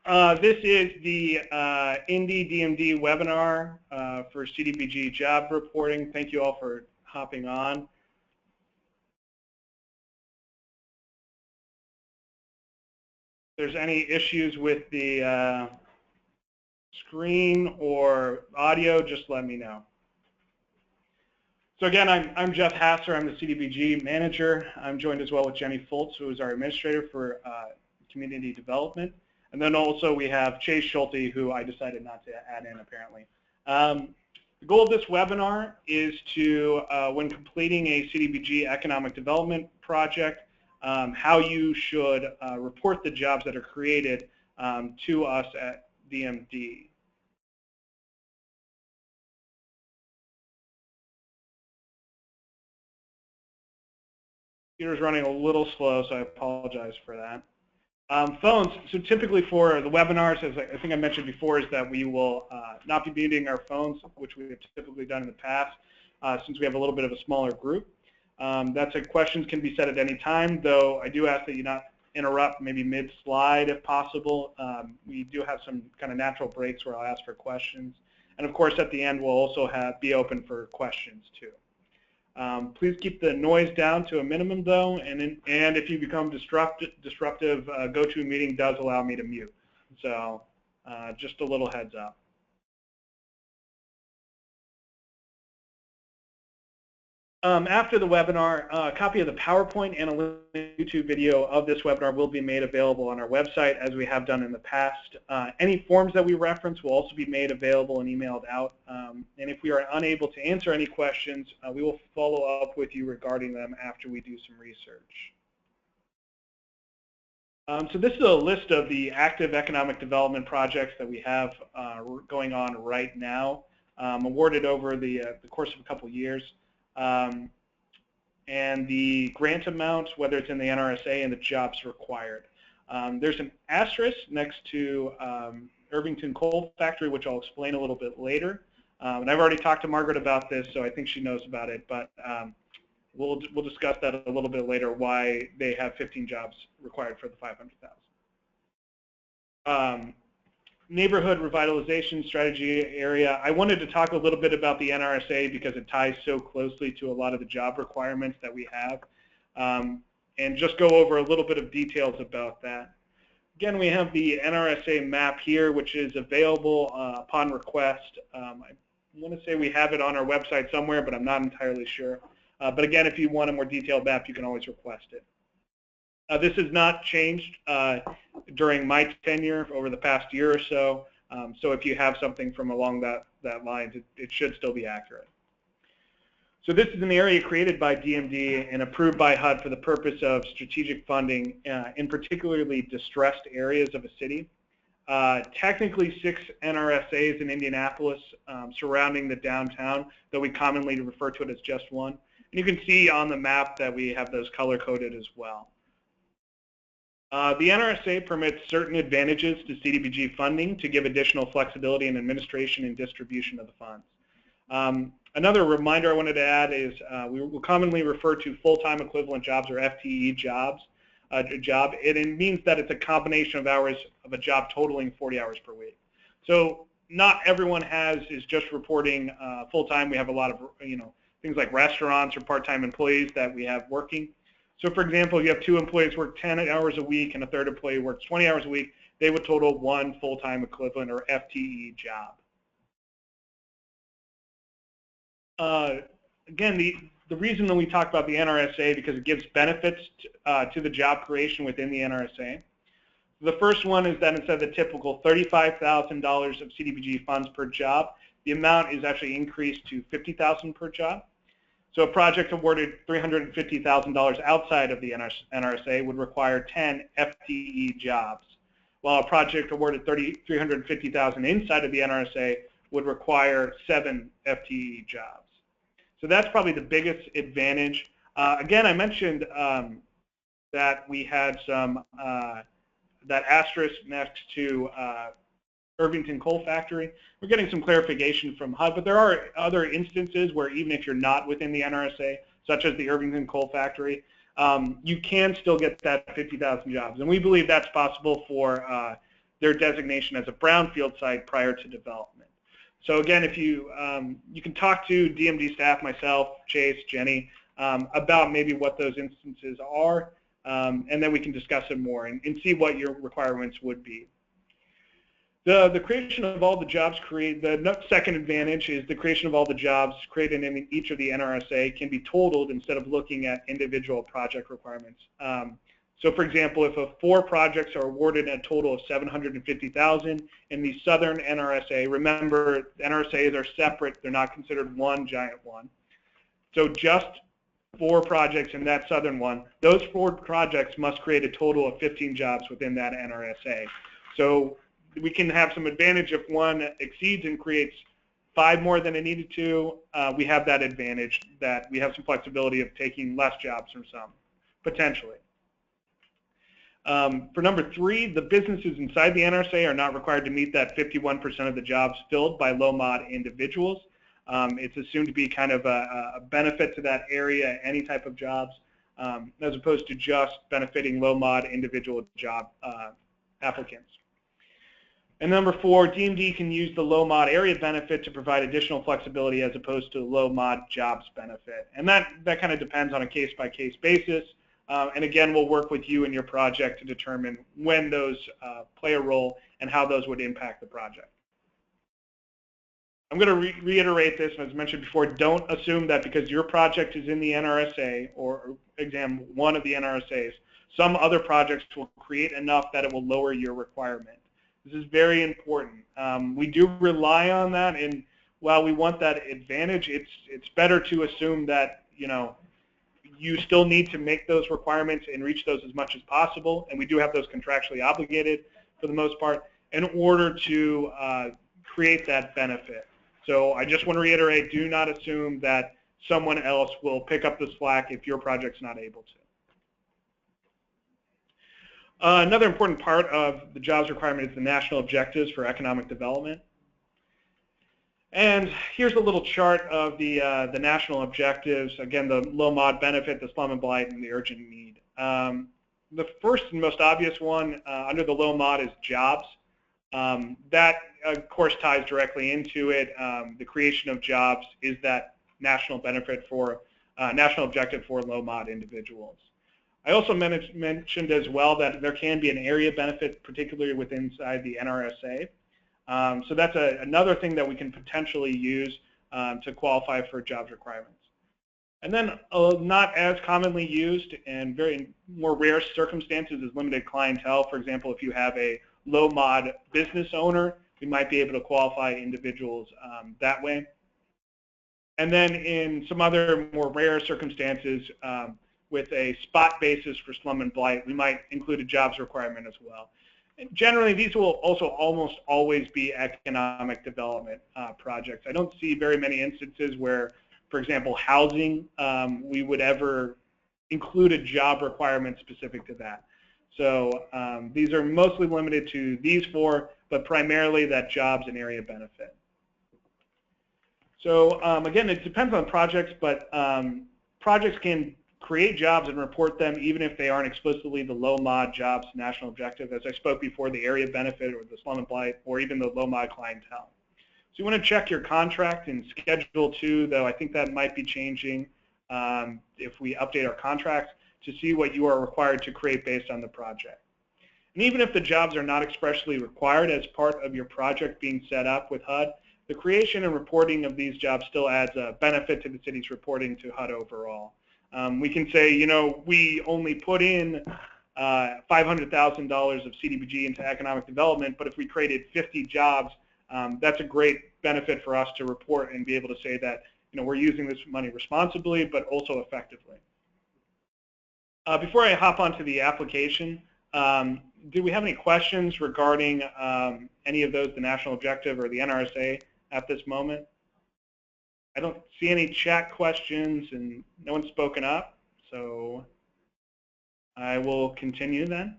This is the Indy DMD webinar for CDBG job reporting. Thank you all for hopping on. If there's any issues with the screen or audio, just let me know. So again, I'm Jeff Hasser. I'm the CDBG manager. I'm joined as well with Jenny Fultz, who is our administrator for community development. And then also we have Chase Schulte, who I decided not to add in apparently. The goal of this webinar is to, when completing a CDBG economic development project, how you should report the jobs that are created to us at DMD. Computer's running a little slow, so I apologize for that. Phones, so typically for the webinars, as I think I mentioned before, is that we will not be muting our phones, which we have typically done in the past, since we have a little bit of a smaller group. That said, questions can be said at any time, though I do ask that you not interrupt maybe mid-slide if possible. We do have some kind of natural breaks where I'll ask for questions. And of course, at the end, we'll also be open for questions too. Please keep the noise down to a minimum, though, and if you become disruptive, GoToMeeting does allow me to mute. So just a little heads up. After the webinar, a copy of the PowerPoint and a YouTube video of this webinar will be made available on our website, as we have done in the past. Any forms that we reference will also be made available and emailed out. And if we are unable to answer any questions, we will follow up with you regarding them after we do some research. So this is a list of the active economic development projects that we have going on right now, awarded over the course of a couple years. And the grant amounts, whether it's in the NRSA and the jobs required. There's an asterisk next to Irvington Coal Factory, which I'll explain a little bit later. And I've already talked to Margaret about this, so I think she knows about it. But we'll discuss that a little bit later, why they have 15 jobs required for the 500,000. Neighborhood revitalization strategy area. I wanted to talk a little bit about the NRSA because it ties so closely to a lot of the job requirements that we have, and just go over a little bit of details about that. Again, we have the NRSA map here, which is available upon request. I want to say we have it on our website somewhere, but I'm not entirely sure. But again, if you want a more detailed map, you can always request it. This has not changed during my tenure over the past year or so. So if you have something from along that line, it should still be accurate. So this is an area created by DMD and approved by HUD for the purpose of strategic funding in particularly distressed areas of a city. Technically 6 NRSAs in Indianapolis surrounding the downtown, though we commonly refer to it as just one. And you can see on the map that we have those color-coded as well. The NRSA permits certain advantages to CDBG funding to give additional flexibility in administration and distribution of the funds. Another reminder I wanted to add is we will commonly refer to full-time equivalent jobs, or FTE jobs. It means that it's a combination of hours of a job totaling 40 hours per week. So not everyone is just reporting full-time. We have a lot of things like restaurants or part-time employees that we have working. So for example, if you have 2 employees work 10 hours a week and a third employee works 20 hours a week, they would total 1 full-time equivalent, or FTE job. Again, the reason that we talk about the NRSA because it gives benefits to the job creation within the NRSA. The first one is that instead of the typical $35,000 of CDBG funds per job, the amount is actually increased to $50,000 per job. So a project awarded $350,000 outside of the NRSA would require 10 FTE jobs, while a project awarded $350,000 inside of the NRSA would require 7 FTE jobs. So that's probably the biggest advantage. Again, I mentioned that we had some that asterisk next to Irvington Coal Factory. We're getting some clarification from HUD, but there are other instances where even if you're not within the NRSA, such as the Irvington Coal Factory, you can still get that 50,000 jobs. And we believe that's possible for their designation as a brownfield site prior to development. So again, if you can talk to DMD staff, myself, Chase, Jenny, about maybe what those instances are, and then we can discuss it more and see what your requirements would be. The creation of all the jobs the second advantage is the creation of all the jobs created in each of the NRSA can be totaled instead of looking at individual project requirements. So for example, if 4 projects are awarded a total of $750,000 in the Southern NRSA, remember the NRSAs are separate, they're not considered one giant one. So just 4 projects in that Southern one, those 4 projects must create a total of 15 jobs within that NRSA. So we can have some advantage if one exceeds and creates 5 more than it needed to. We have that advantage that we have some flexibility of taking less jobs from some, potentially. For number 3, the businesses inside the NRSA are not required to meet that 51% of the jobs filled by low-mod individuals. It's assumed to be kind of a benefit to that area, any type of jobs, as opposed to just benefiting low-mod individual job applicants. And number 4, DMD can use the low-mod area benefit to provide additional flexibility as opposed to the low-mod jobs benefit. And that kind of depends on a case-by-case basis. And again, we'll work with you and your project to determine when those play a role and how those would impact the project. I'm going to reiterate this, and as mentioned before, don't assume that because your project is in the NRSA or exam one of the NRSAs, some other projects will create enough that it will lower your requirement. This is very important. We do rely on that, and while we want that advantage, it's better to assume that you still need to make those requirements and reach those as much as possible, and we do have those contractually obligated for the most part in order to create that benefit. So I just want to reiterate, do not assume that someone else will pick up the slack if your project's not able to. Another important part of the jobs requirement is the national objectives for economic development. And here's a little chart of the national objectives. Again, the low-mod benefit, the slum and blight, and the urgent need. The first and most obvious one under the low-mod is jobs. That, of course, ties directly into it. The creation of jobs is that national benefit for national objective for low-mod individuals. I also mentioned as well that there can be an area benefit, particularly within inside the NRSA. So that's another thing that we can potentially use to qualify for jobs requirements. And then not as commonly used and very more rare circumstances is limited clientele. For example, if you have a low-mod business owner, we might be able to qualify individuals that way. And then in some other more rare circumstances, with a spot basis for slum and blight, we might include a jobs requirement as well. And generally, these will also almost always be economic development projects. I don't see very many instances where, for example, housing, we would ever include a job requirement specific to that. So these are mostly limited to these 4, but primarily that jobs and area benefit. So again, it depends on projects, but projects can create jobs and report them even if they aren't explicitly the low-mod jobs national objective. As I spoke before, the area benefit or the slum and blight or even the low-mod clientele. So you want to check your contract in Schedule 2, though I think that might be changing if we update our contracts to see what you are required to create based on the project. And even if the jobs are not expressly required as part of your project being set up with HUD, the creation and reporting of these jobs still adds a benefit to the city's reporting to HUD overall. We can say, we only put in $500,000 of CDBG into economic development, but if we created 50 jobs, that's a great benefit for us to report and be able to say that we're using this money responsibly, but also effectively. Before I hop onto the application, do we have any questions regarding any of those, the national objective or the NRSA at this moment? I don't see any chat questions and no one's spoken up, so I will continue then.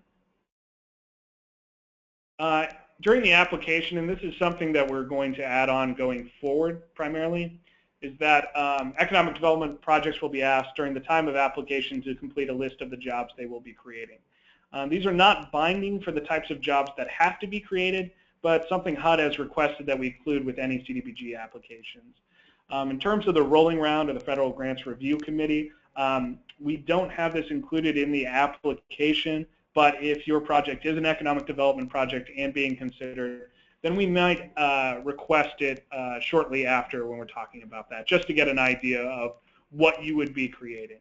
During the application, and this is something that we're going to add on going forward primarily, is that economic development projects will be asked during the time of application to complete a list of the jobs they will be creating. These are not binding for the types of jobs that have to be created, but something HUD has requested that we include with any CDBG applications. In terms of the rolling round of the Federal Grants Review Committee, we don't have this included in the application, but if your project is an economic development project and being considered, then we might request it shortly after when we're talking about that, just to get an idea of what you would be creating.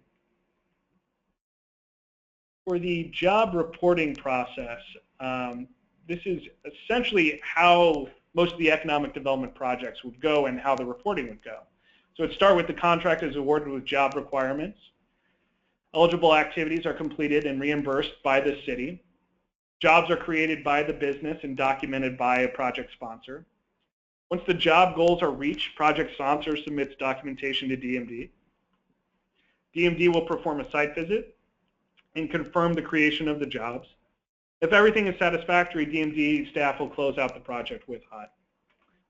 For the job reporting process, this is essentially how most of the economic development projects would go and how the reporting would go. So it'd start with the contract is awarded with job requirements. Eligible activities are completed and reimbursed by the city. Jobs are created by the business and documented by a project sponsor. Once the job goals are reached, project sponsor submits documentation to DMD. DMD will perform a site visit and confirm the creation of the jobs. If everything is satisfactory, DMD staff will close out the project with HUD.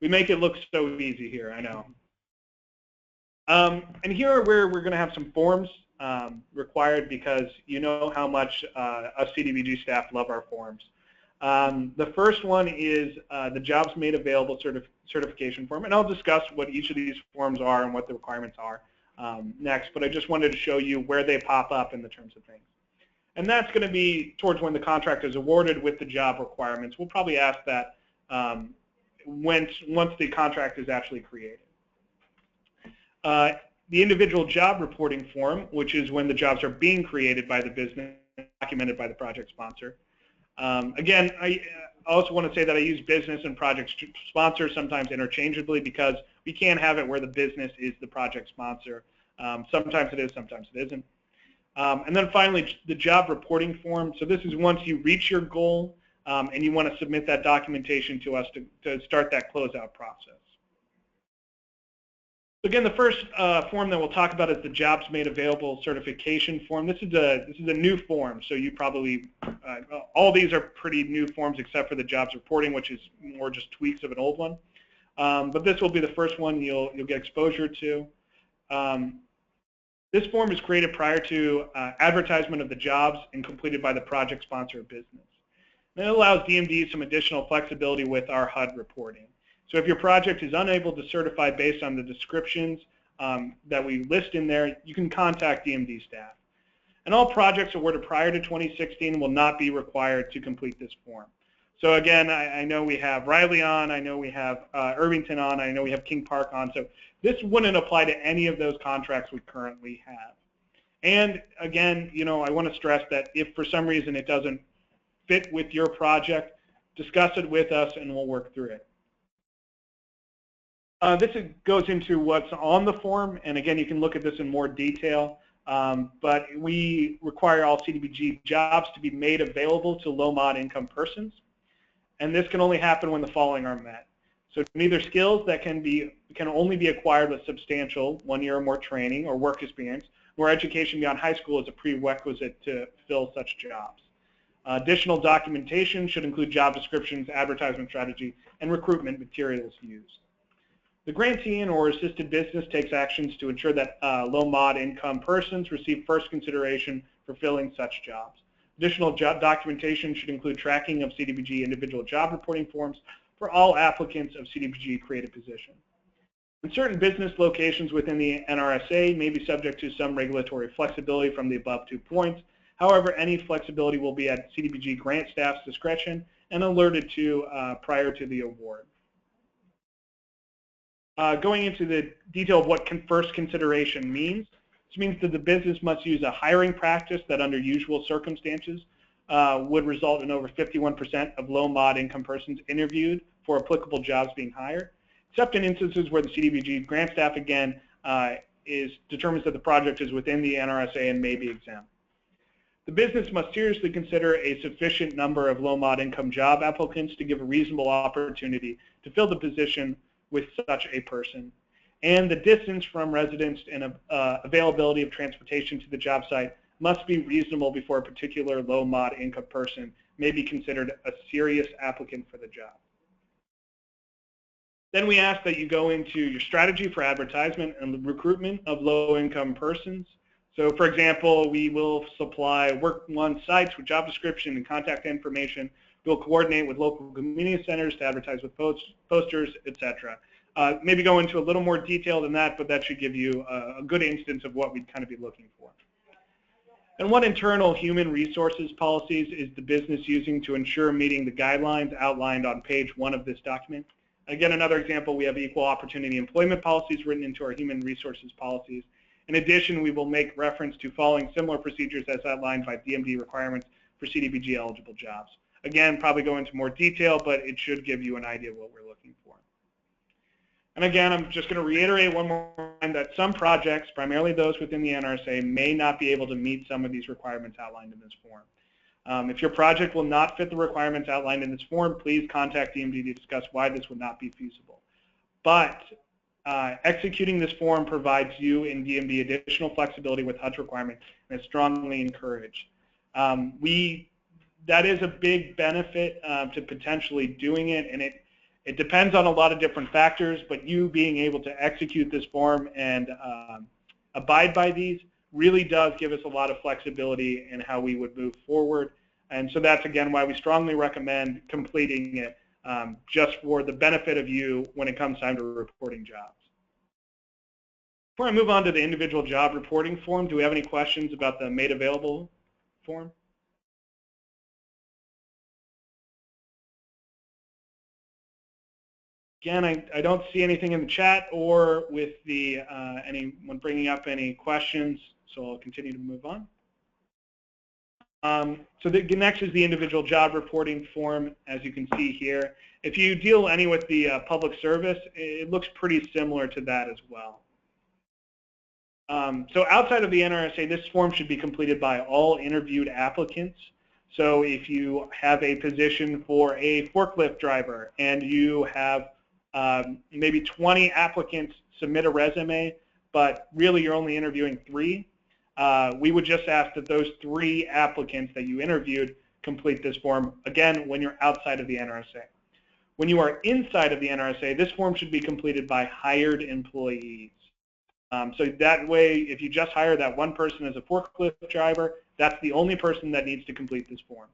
We make it look so easy here, I know. And here are where we're going to have some forms required, because you know how much us CDBG staff love our forms. The first one is the Jobs Made Available certification form, and I'll discuss what each of these forms are and what the requirements are next, but I just wanted to show you where they pop up in the terms of things. And that's going to be towards when the contract is awarded with the job requirements. We'll probably ask that once the contract is actually created. The individual job reporting form, which is when the jobs are being created by the business, documented by the project sponsor. Again, I also want to say that I use business and project sponsor sometimes interchangeably, because we can't have it where the business is the project sponsor. Sometimes it is, sometimes it isn't. And then finally, the job reporting form. So this is once you reach your goal and you want to submit that documentation to us to start that closeout process. So again, the first form that we'll talk about is the Jobs Made Available certification form. This is a new form, so you probably all these are pretty new forms except for the jobs reporting, which is more just tweaks of an old one. But this will be the first one you'll get exposure to. This form is created prior to advertisement of the jobs and completed by the project sponsor of business. And it allows DMD some additional flexibility with our HUD reporting. So if your project is unable to certify based on the descriptions that we list in there, you can contact DMD staff. And all projects awarded prior to 2016 will not be required to complete this form. So again, I know we have Riley on, I know we have Irvington on, I know we have King Park on, so this wouldn't apply to any of those contracts we currently have. And again, you know, I want to stress that if for some reason it doesn't fit with your project, discuss it with us and we'll work through it. This goes into what's on the form, and again, you can look at this in more detail, but we require all CDBG jobs to be made available to low-mod income persons, and this can only happen when the following are met. So neither skills that can only be acquired with substantial 1 year or more training or work experience, nor education beyond high school is a prerequisite to fill such jobs. Additional documentation should include job descriptions, advertisement strategy, and recruitment materials used. The grantee and or assisted business takes actions to ensure that low-mod income persons receive first consideration for filling such jobs. Additional job documentation should include tracking of CDBG individual job reporting forms for all applicants of CDBG created position. And certain business locations within the NRSA may be subject to some regulatory flexibility from the above 2 points. However, any flexibility will be at CDBG grant staff's discretion and alerted to prior to the award. Going into the detail of what first consideration means, this means that the business must use a hiring practice that under usual circumstances would result in over 51% of low-mod income persons interviewed for applicable jobs being hired, except in instances where the CDBG grant staff, again, determines that the project is within the NRSA and may be exempt. The business must seriously consider a sufficient number of low-mod income job applicants to give a reasonable opportunity to fill the position with such a person, and the distance from residence and availability of transportation to the job site must be reasonable before a particular low-mod income person may be considered a serious applicant for the job. Then we ask that you go into your strategy for advertisement and recruitment of low-income persons. So for example, we will supply Work One sites with job description and contact information. We'll coordinate with local community centers to advertise with posters, etc. Maybe go into a little more detail than that, but that should give you a good instance of what we'd kind of be looking for. And what internal human resources policies is the business using to ensure meeting the guidelines outlined on page 1 of this document? Again, another example, we have equal opportunity employment policies written into our human resources policies. In addition, we will make reference to following similar procedures as outlined by DMD requirements for CDBG eligible jobs. Again, probably go into more detail, but it should give you an idea of what we're looking for. And again, I'm just going to reiterate one more time that some projects, primarily those within the NRSA, may not be able to meet some of these requirements outlined in this form. If your project will not fit the requirements outlined in this form, please contact DMD to discuss why this would not be feasible. But executing this form provides you in DMD additional flexibility with HUD's requirements, and is strongly encouraged. That is a big benefit to potentially doing it, and it depends on a lot of different factors, but you being able to execute this form and abide by these really does give us a lot of flexibility in how we would move forward. And so that's, again, why we strongly recommend completing it just for the benefit of you when it comes time to reporting jobs. Before I move on to the individual job reporting form, do we have any questions about the made available form? Again, I don't see anything in the chat or with the anyone bringing up any questions, so I'll continue to move on. So next is the individual job reporting form, as you can see here. If you deal any with the public service, it looks pretty similar to that as well. So outside of the NRSA, this form should be completed by all interviewed applicants. So if you have a position for a forklift driver and you have maybe 20 applicants submit a resume, but really you're only interviewing 3, we would just ask that those 3 applicants that you interviewed complete this form, again, when you're outside of the NRSA. When you are inside of the NRSA, this form should be completed by hired employees. So that way, if you just hire that one person as a forklift driver, that's the only person that needs to complete this form.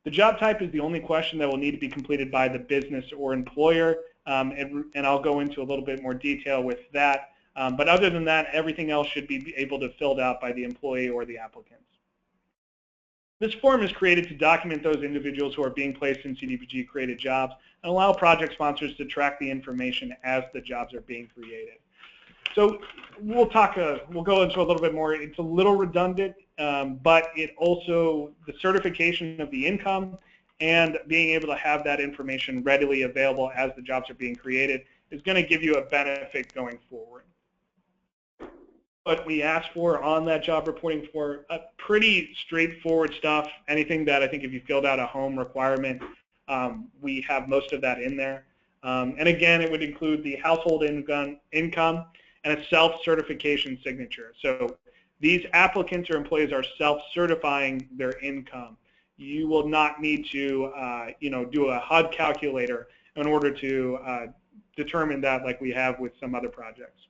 The job type is the only question that will need to be completed by the business or employer, and I'll go into a little bit more detail with that. But other than that, everything else should be able to be filled out by the employee or the applicants. This form is created to document those individuals who are being placed in CDBG created jobs and allow project sponsors to track the information as the jobs are being created. So we'll go into a little bit more. It's a little redundant, but it also, the certification of the income and being able to have that information readily available as the jobs are being created is going to give you a benefit going forward. What we ask for on that job reporting for pretty straightforward stuff. Anything that I think if you filled out a home requirement, we have most of that in there. And again, it would include the household income and a self-certification signature. So these applicants or employees are self-certifying their income. You will not need to do a HUD calculator in order to determine that like we have with some other projects.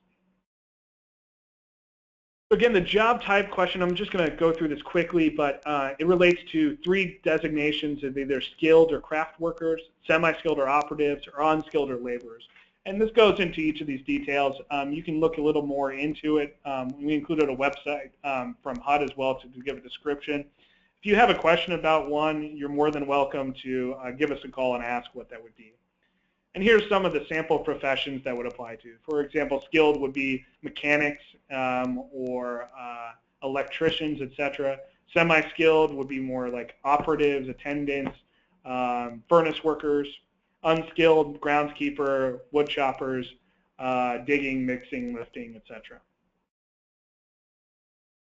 Again, the job type question, I'm just going to go through this quickly, but it relates to 3 designations of either skilled or craft workers, semi-skilled or operatives, or unskilled or laborers. And this goes into each of these details. You can look a little more into it. We included a website from HUD as well to give a description. If you have a question about one, you're more than welcome to give us a call and ask what that would be. And here's some of the sample professions that would apply to. For example, skilled would be mechanics or electricians, etc. Semi-skilled would be more like operatives, attendants, furnace workers. Unskilled, groundskeeper, wood choppers, digging, mixing, lifting, etc.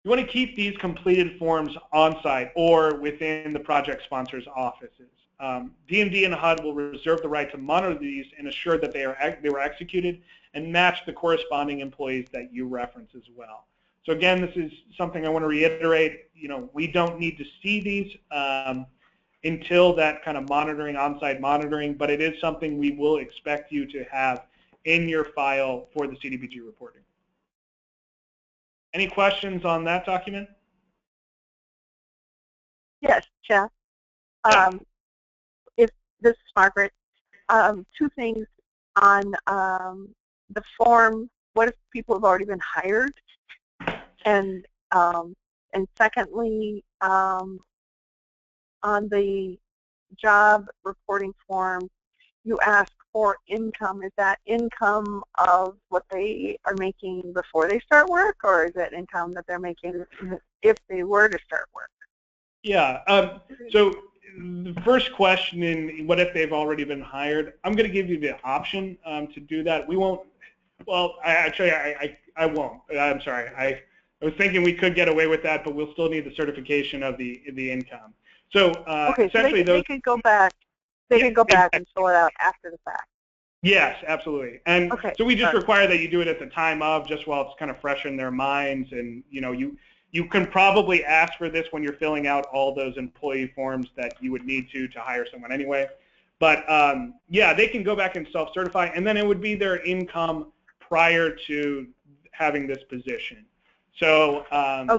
You want to keep these completed forms on-site or within the project sponsor's offices. DMD and HUD will reserve the right to monitor these and assure that they were executed and match the corresponding employees that you reference as well. So again, this is something I want to reiterate. We don't need to see these until that kind of monitoring, on-site monitoring, but it is something we will expect you to have in your file for the CDBG reporting. Any questions on that document? Yes, Jeff. Yeah. If this is Margaret, two things on the form. What if people have already been hired? And secondly, on the job reporting form, you ask for income. Is that income of what they are making before they start work, or is it income that they're making if they were to start work? Yeah. So the first question in what if they've already been hired, I'm going to give you the option to do that. We won't. Well, I won't. I'm sorry. I was thinking we could get away with that, but we'll still need the certification of the income. So okay, essentially, so they could go back. They can go back and fill it out after the fact. Yes, absolutely. And okay, so we just require that you do it at the time of, just while it's kind of fresh in their minds. And you can probably ask for this when you're filling out all those employee forms that you would need to hire someone anyway. But yeah, they can go back and self-certify, and then it would be their income prior to having this position. So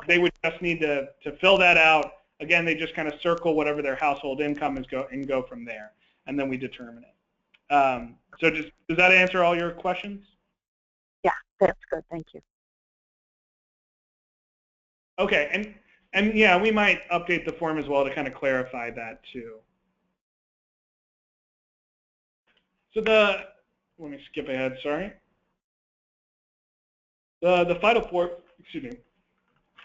they would just need to fill that out. Again, they just kind of circle whatever their household income is and go from there, and then we determine it. So does that answer all your questions? Yeah, that's good. Thank you. Okay, and yeah, we might update the form as well to kind of clarify that too. So let me skip ahead, sorry. The final form, excuse me,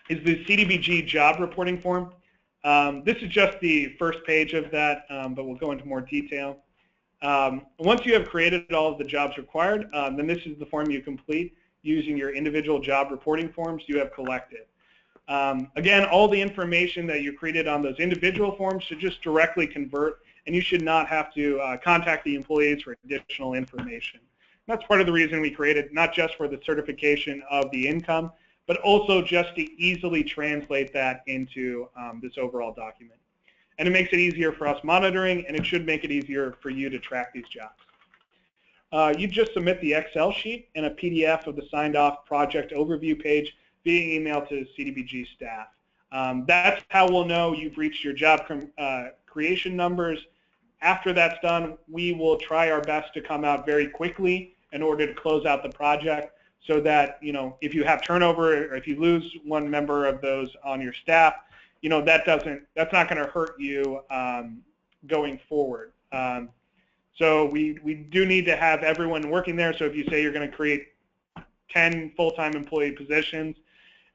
is the CDBG job reporting form. This is just the first page of that, but we'll go into more detail. Once you have created all of the jobs required, then this is the form you complete using your individual job reporting forms you have collected. Again, all the information that you created on those individual forms should just directly convert, and you should not have to contact the employees for additional information. That's part of the reason we created, not just for the certification of the income, but also just to easily translate that into this overall document. And it makes it easier for us monitoring, and it should make it easier for you to track these jobs. You just submit the Excel sheet and a PDF of the signed off project overview page via email to CDBG staff. That's how we'll know you've reached your job creation numbers. After that's done, we will try our best to come out very quickly in order to close out the project, so that, if you have turnover or if you lose one member of those on your staff, that's not going to hurt you going forward. So we do need to have everyone working there. So if you say you're going to create 10 full-time employee positions,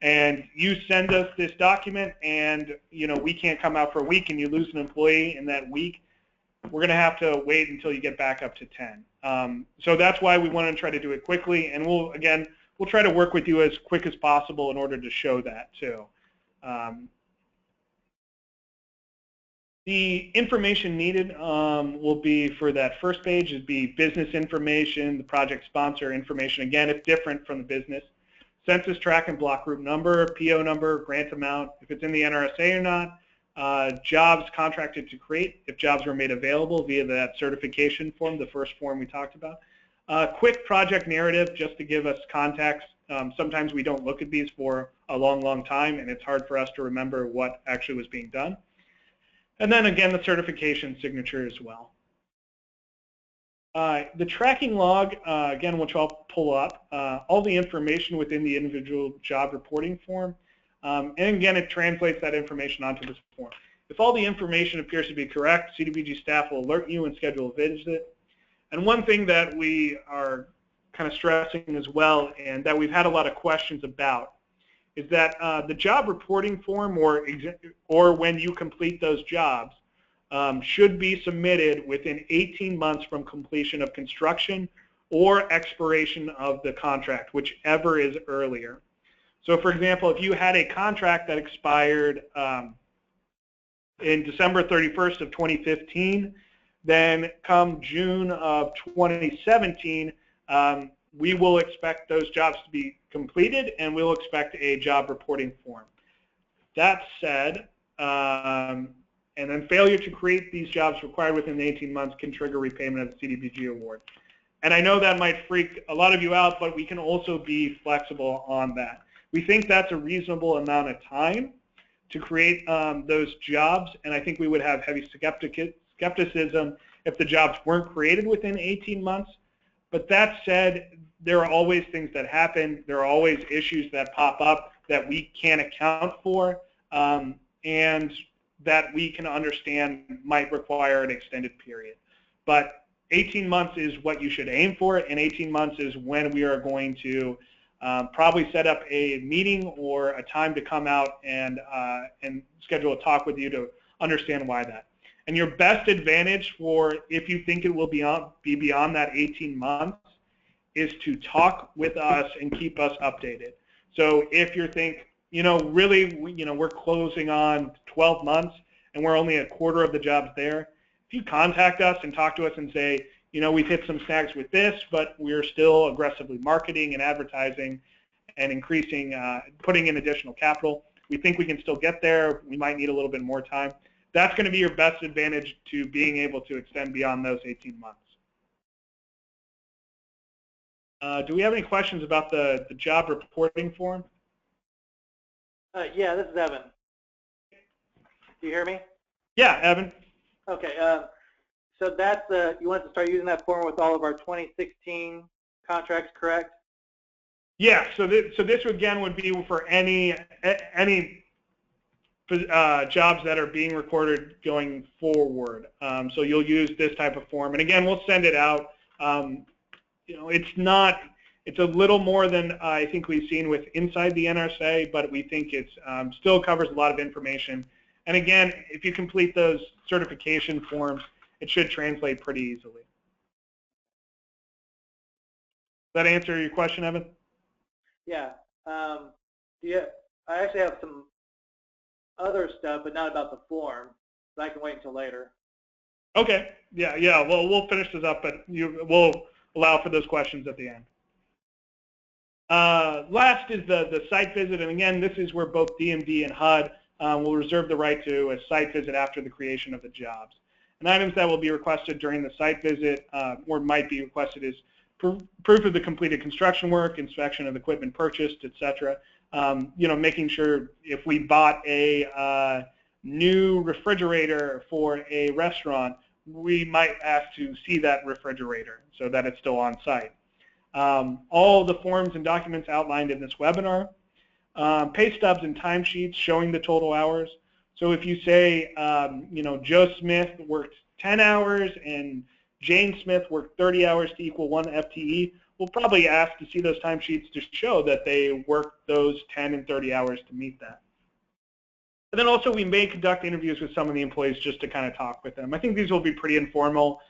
and you send us this document, and we can't come out for a week, and you lose an employee in that week, we're going to have to wait until you get back up to 10. So that's why we want to try to do it quickly, and we'll try to work with you as quick as possible in order to show that too. The information needed will be, for that first page, is be business information, the project sponsor information. Again, it's different from the business. Census tract and block group number, PO number, grant amount, if it's in the NRSA or not, jobs contracted to create, if jobs were made available via that certification form, the first form we talked about. Quick project narrative, just to give us context. Sometimes we don't look at these for a long, long time, and it's hard for us to remember what actually was being done. And then again, the certification signature as well. The tracking log, again, which I'll pull up, all the information within the individual job reporting form. And again, it translates that information onto this form. If all the information appears to be correct, CDBG staff will alert you and schedule a visit. And one thing that we are kind of stressing as well, and that we've had a lot of questions about, is that the job reporting form, or when you complete those jobs, should be submitted within 18 months from completion of construction or expiration of the contract, whichever is earlier. So for example, if you had a contract that expired in December 31st of 2015, then come June of 2017, we will expect those jobs to be completed, and we'll expect a job reporting form. That said, and then failure to create these jobs required within the 18 months can trigger repayment of the CDBG award. And I know that might freak a lot of you out, but we can also be flexible on that. We think that's a reasonable amount of time to create those jobs, and I think we would have heavy skepticism if the jobs weren't created within 18 months. But that said, there are always things that happen. There are always issues that pop up that we can't account for, and that we can understand might require an extended period. But 18 months is what you should aim for, and 18 months is when we are going to probably set up a meeting or a time to come out and schedule a talk with you to understand why that. And your best advantage for if you think it will be beyond that 18 months is to talk with us and keep us updated. So if you think, really, we're closing on 12 months and we're only a quarter of the jobs there, if you contact us and talk to us and say, we've hit some snags with this, but we're still aggressively marketing and advertising and increasing, putting in additional capital. We think we can still get there. We might need a little bit more time. That's going to be your best advantage to being able to extend beyond those 18 months. Do we have any questions about the job reporting form? Yeah, this is Evan. Do you hear me? Yeah, Evan. Okay. So that's you want to start using that form with all of our 2016 contracts, correct? Yeah. So this again would be for any jobs that are being recorded going forward. So you'll use this type of form, and again, we'll send it out. It's a little more than I think we've seen with inside the NRSA, but we think it's still covers a lot of information. And again, if you complete those certification forms, it should translate pretty easily. Does that answer your question, Evan? Yeah. I actually have some other stuff, but not about the form, but I can wait until later. Okay. Yeah. Well, we'll finish this up, but we'll allow for those questions at the end. Last is the site visit, and again, this is where both DMD and HUD will reserve the right to a site visit after the creation of the jobs. And items that will be requested during the site visit, or might be requested, is proof of the completed construction work, inspection of equipment purchased, etc. Making sure if we bought a new refrigerator for a restaurant, we might ask to see that refrigerator so that it's still on site. All the forms and documents outlined in this webinar, pay stubs and timesheets showing the total hours. So if you say, Joe Smith worked 10 hours and Jane Smith worked 30 hours to equal 1 FTE, we'll probably ask to see those timesheets to show that they worked those 10 and 30 hours to meet that. And then also we may conduct interviews with some of the employees just to kind of talk with them. I think these will be pretty informal.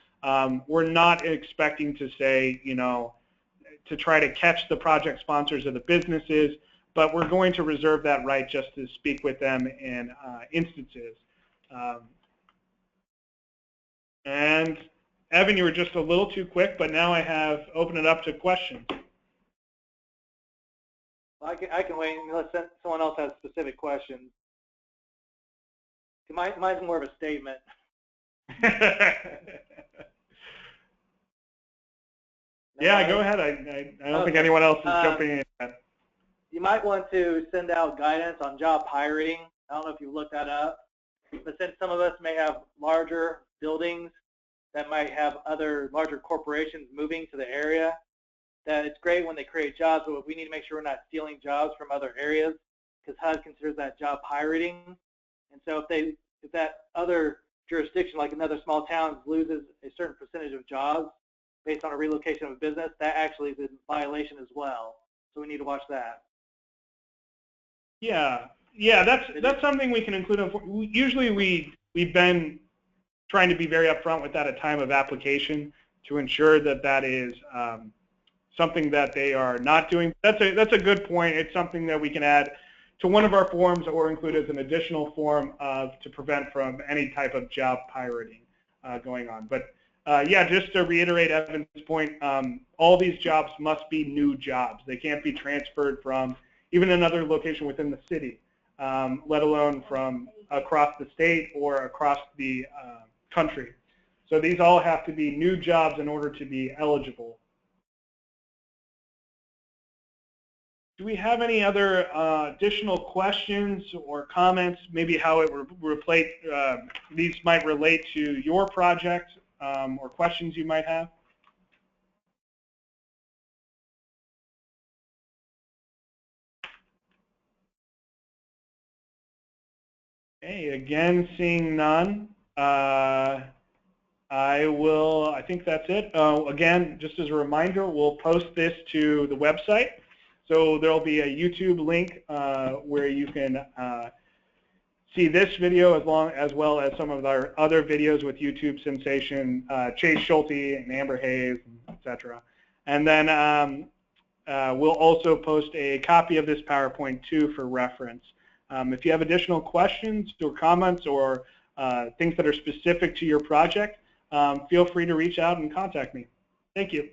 We're not expecting to say, to try to catch the project sponsors of the businesses, but we're going to reserve that right just to speak with them in instances. And Evan, you were just a little too quick, but now I have opened it up to questions. Well, I can wait unless someone else has specific questions. Mine's more of a statement. Yeah, go ahead. I don't think anyone else is jumping in yet. You might want to send out guidance on job hiring. I don't know if you've looked that up, but since some of us may have larger buildings that might have other larger corporations moving to the area, that it's great when they create jobs, but we need to make sure we're not stealing jobs from other areas, because HUD considers that job pirating. And so if that other jurisdiction, like another small town, loses a certain percentage of jobs based on a relocation of a business, that actually is in violation as well. So we need to watch that. Yeah, that's something we can include. Usually we've been trying to be very upfront with that at time of application to ensure that that is something that they are not doing. That's a good point. It's something that we can add to one of our forms or include as an additional form to prevent from any type of job pirating going on. But yeah, just to reiterate Evan's point, all these jobs must be new jobs. They can't be transferred from even another location within the city, let alone from across the state or across the country. So these all have to be new jobs in order to be eligible. Do we have any other additional questions or comments? Maybe how it these might relate to your project or questions you might have? Okay, again, seeing none. I think that's it. Again, just as a reminder, we'll post this to the website. So there'll be a YouTube link where you can see this video as well as some of our other videos with YouTube sensation Chase Schulte and Amber Hayes, etc. And then we'll also post a copy of this PowerPoint too for reference. If you have additional questions or comments or things that are specific to your project, feel free to reach out and contact me. Thank you.